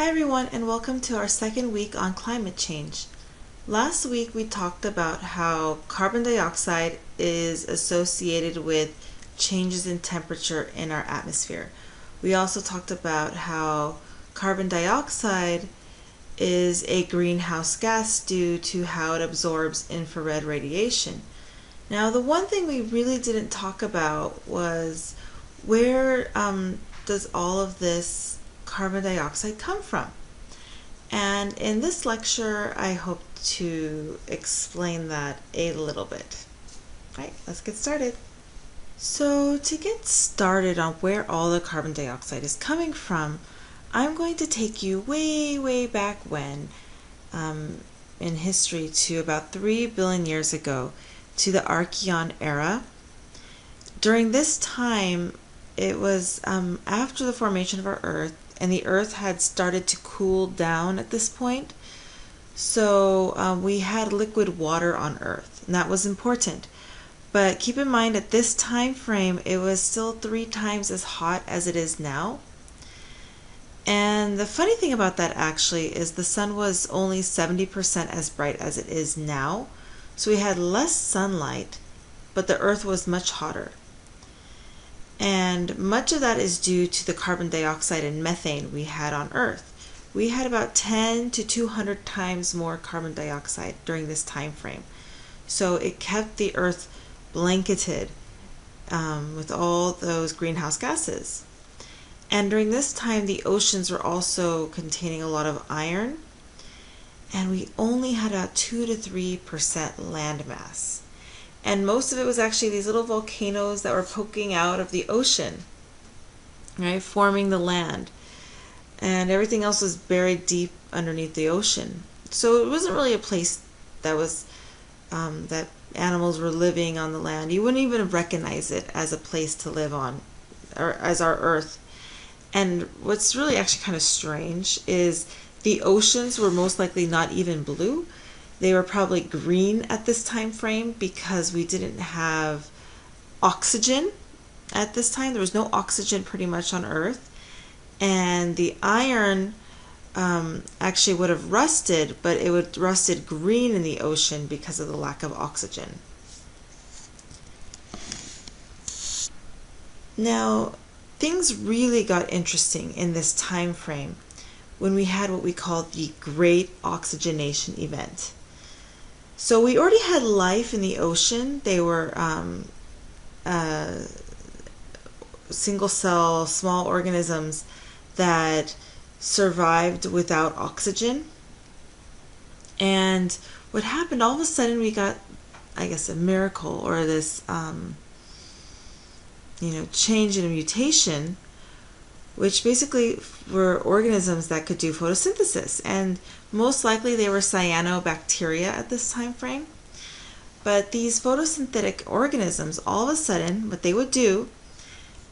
Hi everyone, and welcome to our second week on climate change. Last week we talked about how carbon dioxide is associated with changes in temperature in our atmosphere. We also talked about how carbon dioxide is a greenhouse gas due to how it absorbs infrared radiation. Now, the one thing we really didn't talk about was where does all of this carbon dioxide come from? And in this lecture, I hope to explain that a little bit. All right, let's get started. So to get started on where all the carbon dioxide is coming from, I'm going to take you way back when in history to about 3 billion years ago to the Archaean Era. During this time, it was after the formation of our Earth, and the Earth had started to cool down at this point. So we had liquid water on Earth, and that was important. But keep in mind, at this time frame, it was still 3 times as hot as it is now. And the funny thing about that actually is the sun was only 70% as bright as it is now. So we had less sunlight, but the Earth was much hotter. And much of that is due to the carbon dioxide and methane we had on Earth. We had about 10 to 200 times more carbon dioxide during this time frame. So it kept the Earth blanketed with all those greenhouse gases. And during this time, the oceans were also containing a lot of iron, and we only had about 2 to 3% land mass. And most of it was actually these little volcanoes that were poking out of the ocean, right, forming the land. And everything else was buried deep underneath the ocean. So it wasn't really a place that was that animals were living on the land. You wouldn't even recognize it as a place to live on, or as our Earth. And what's really actually kind of strange is the oceans were most likely not even blue. They were probably green at this time frame because we didn't have oxygen at this time. There was no oxygen pretty much on Earth. And the iron actually would have rusted, but it would rusted green in the ocean because of the lack of oxygen. Now, things really got interesting in this time frame when we had what we call the Great Oxygenation event. So we already had life in the ocean. They were single cell, small organisms that survived without oxygen. And what happened, all of a sudden we got, I guess, a miracle, or this change in a mutation, which basically were organisms that could do photosynthesis, and most likely they were cyanobacteria at this time frame. But these photosynthetic organisms, all of a sudden, what they would do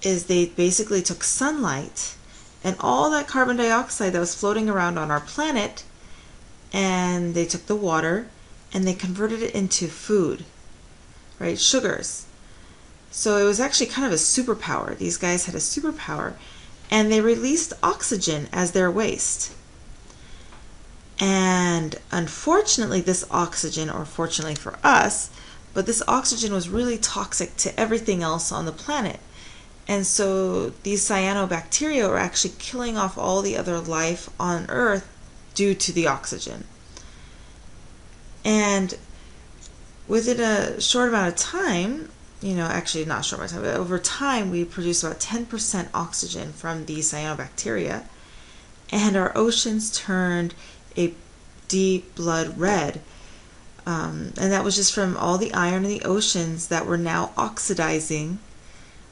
is they basically took sunlight and all that carbon dioxide that was floating around on our planet, and they took the water and they converted it into food, right? Sugars. So it was actually kind of a superpower. These guys had a superpower. And they released oxygen as their waste. And unfortunately, this oxygen, or fortunately for us, but this oxygen was really toxic to everything else on the planet. And so these cyanobacteria were actually killing off all the other life on Earth due to the oxygen. And within a short amount of time, actually not short amount of time, but over time, we produce about 10% oxygen from these cyanobacteria, and our oceans turned a deep blood red. And that was just from all the iron in the oceans that were now oxidizing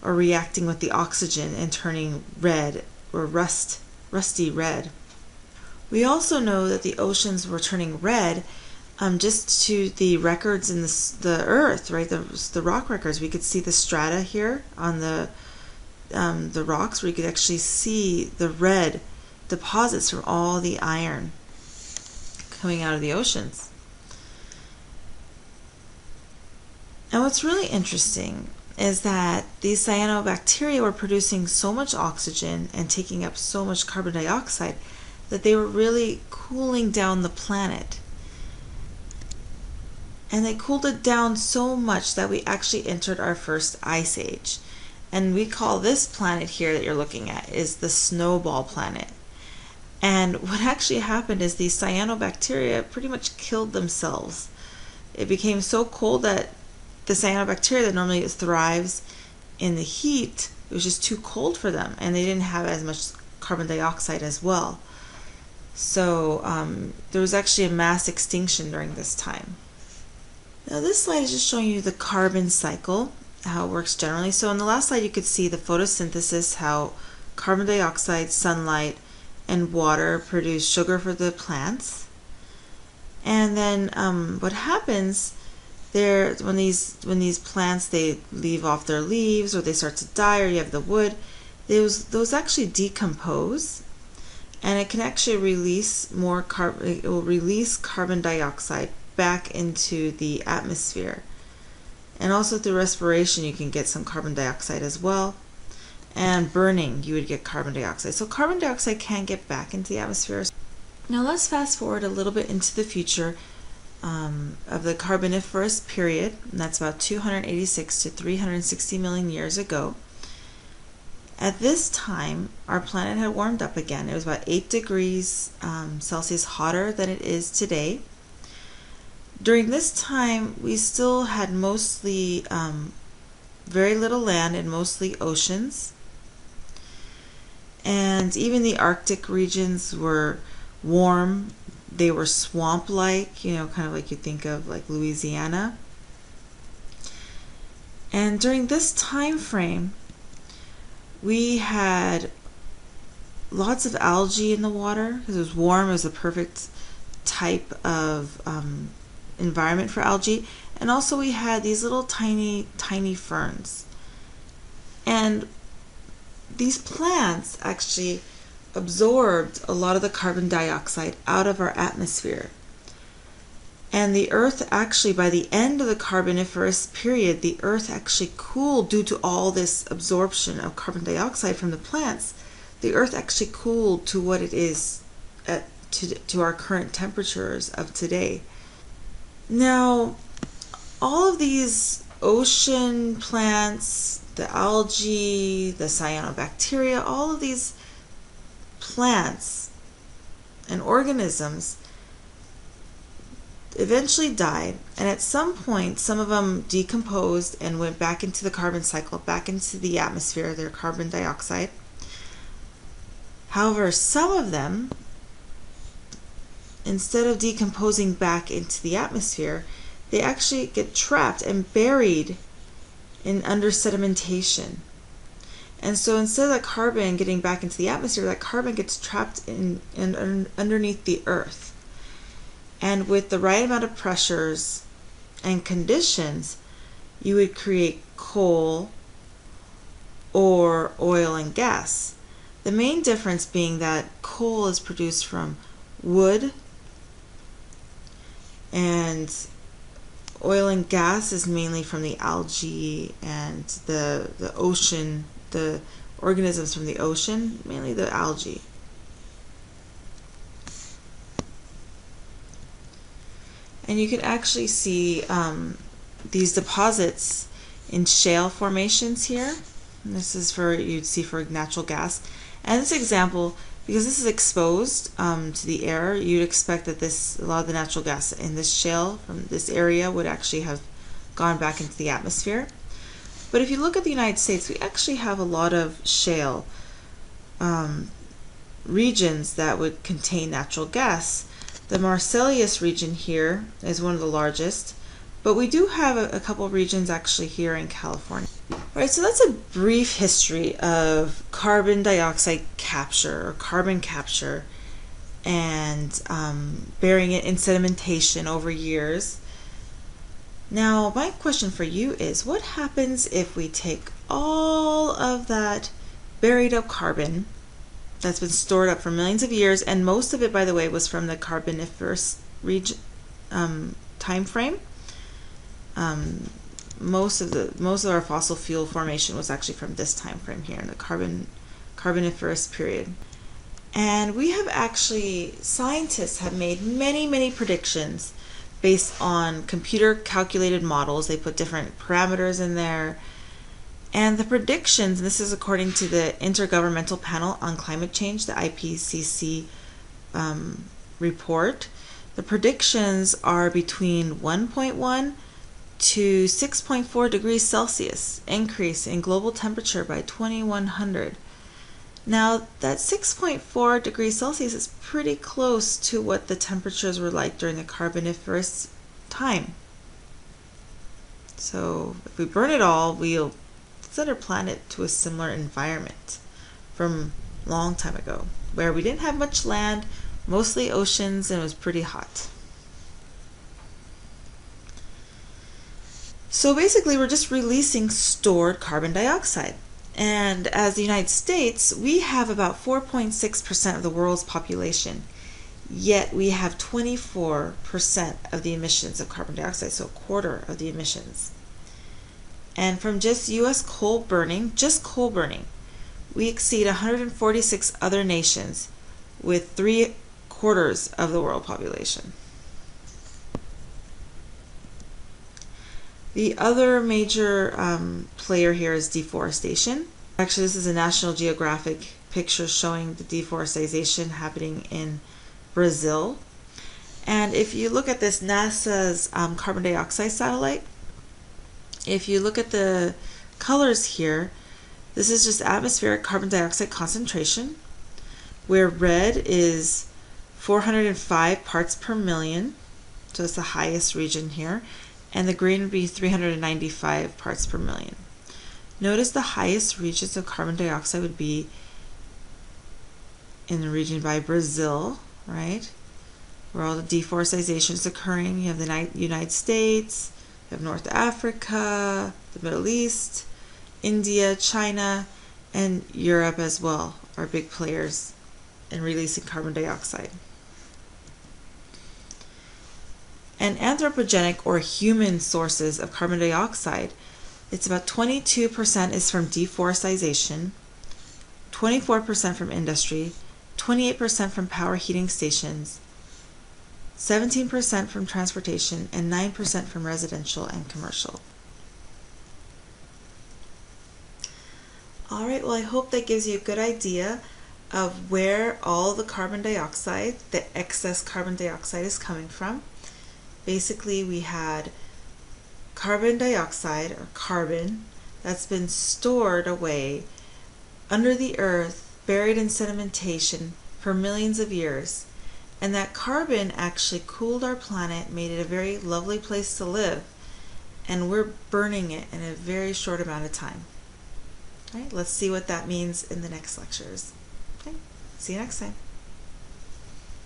or reacting with the oxygen and turning red, or rusty red. We also know that the oceans were turning red just to the records in the Earth, right? The rock records. We could see the strata here on the rocks, where you could actually see the red deposits from all the iron coming out of the oceans. And what's really interesting is that these cyanobacteria were producing so much oxygen and taking up so much carbon dioxide that they were really cooling down the planet. And they cooled it down so much that we actually entered our first ice age. And we call this planet here that you're looking at is the snowball planet. And what actually happened is these cyanobacteria pretty much killed themselves. It became so cold that the cyanobacteria that normally thrives in the heat, it was just too cold for them, and they didn't have as much carbon dioxide as well. So there was actually a mass extinction during this time. Now this slide is just showing you the carbon cycle, how it works generally. So in the last slide you could see the photosynthesis, how carbon dioxide, sunlight, and water produce sugar for the plants. And then what happens there when these plants, they leave off their leaves or they start to die, or you have the wood, those actually decompose, and it can actually release more carbon. It will release carbon dioxide back into the atmosphere, and also through respiration you can get some carbon dioxide as well, and burning you would get carbon dioxide. So carbon dioxide can get back into the atmosphere. Now let's fast forward a little bit into the future of the Carboniferous period, and that's about 286 to 360 million years ago. At this time, our planet had warmed up again. It was about 8 degrees Celsius hotter than it is today. During this time, we still had mostly very little land and mostly oceans. And even the Arctic regions were warm. They were swamp-like, kind of like you think of like Louisiana. And during this time frame, we had lots of algae in the water because it was warm. It was a perfect type of environment for algae. And also we had these little tiny ferns. And these plants actually absorbed a lot of the carbon dioxide out of our atmosphere. And the Earth actually, by the end of the Carboniferous period, the Earth actually cooled due to all this absorption of carbon dioxide from the plants. The Earth actually cooled to what it is to our current temperatures of today. Now, all of these ocean plants, the algae, the cyanobacteria, all of these plants and organisms eventually died, and at some point some of them decomposed and went back into the carbon cycle, back into the atmosphere, their carbon dioxide. However, some of them, instead of decomposing back into the atmosphere, they actually get trapped and buried under sedimentation. And so instead of that carbon getting back into the atmosphere, that carbon gets trapped underneath the earth. And with the right amount of pressures and conditions, you would create coal or oil and gas. The main difference being that coal is produced from wood, and oil and gas is mainly from the algae and the ocean, the organisms from the ocean, mainly the algae. And you can actually see these deposits in shale formations here. And this is you'd see for natural gas. And this example, because this is exposed to the air, you'd expect that a lot of the natural gas in this shale from this area would actually have gone back into the atmosphere. But if you look at the United States, we actually have a lot of shale regions that would contain natural gas. The Marcellus region here is one of the largest, but we do have a couple regions actually here in California. All right, so that's a brief history of carbon dioxide capture or carbon capture and burying it in sedimentation over years. Now, my question for you is, what happens if we take all of that buried up carbon that's been stored up for millions of years, and most of it, by the way, was from the Carboniferous region time frame. Most of our fossil fuel formation was actually from this time frame here in the Carboniferous period. And we have actually, scientists have made many predictions based on computer calculated models. They put different parameters in there. And the predictions, and this is according to the Intergovernmental Panel on Climate Change, the IPCC report, the predictions are between 1.1 to 6.4 degrees Celsius increase in global temperature by 2100. Now, that 6.4 degrees Celsius is pretty close to what the temperatures were like during the Carboniferous time. So, if we burn it all, we'll set our planet to a similar environment from a long time ago, where we didn't have much land, mostly oceans, and it was pretty hot. So basically, we're just releasing stored carbon dioxide. And as the United States, we have about 4.6% of the world's population, yet we have 24% of the emissions of carbon dioxide, so a quarter of the emissions. And from just U.S. coal burning, we exceed 146 other nations with 3/4 of the world population. The other major player here is deforestation. Actually, this is a National Geographic picture showing the deforestation happening in Brazil. And if you look at this NASA's carbon dioxide satellite, if you look at the colors here, this is just atmospheric carbon dioxide concentration, where red is 405 parts per million, so it's the highest region here, and the green would be 395 parts per million. Notice the highest regions of carbon dioxide would be in the region by Brazil, right, where all the deforestation is occurring. You have the United States, you have North Africa, the Middle East, India, China, and Europe as well are big players in releasing carbon dioxide. And anthropogenic or human sources of carbon dioxide, it's about 22% is from deforestation, 24% from industry, 28% from power heating stations, 17% from transportation, and 9% from residential and commercial. Alright, well, I hope that gives you a good idea of where all the carbon dioxide, the excess carbon dioxide, is coming from. Basically, we had carbon dioxide, or carbon, that's been stored away under the earth, buried in sedimentation for millions of years. And that carbon actually cooled our planet, made it a very lovely place to live, and we're burning it in a very short amount of time. All right, let's see what that means in the next lectures. Okay, see you next time.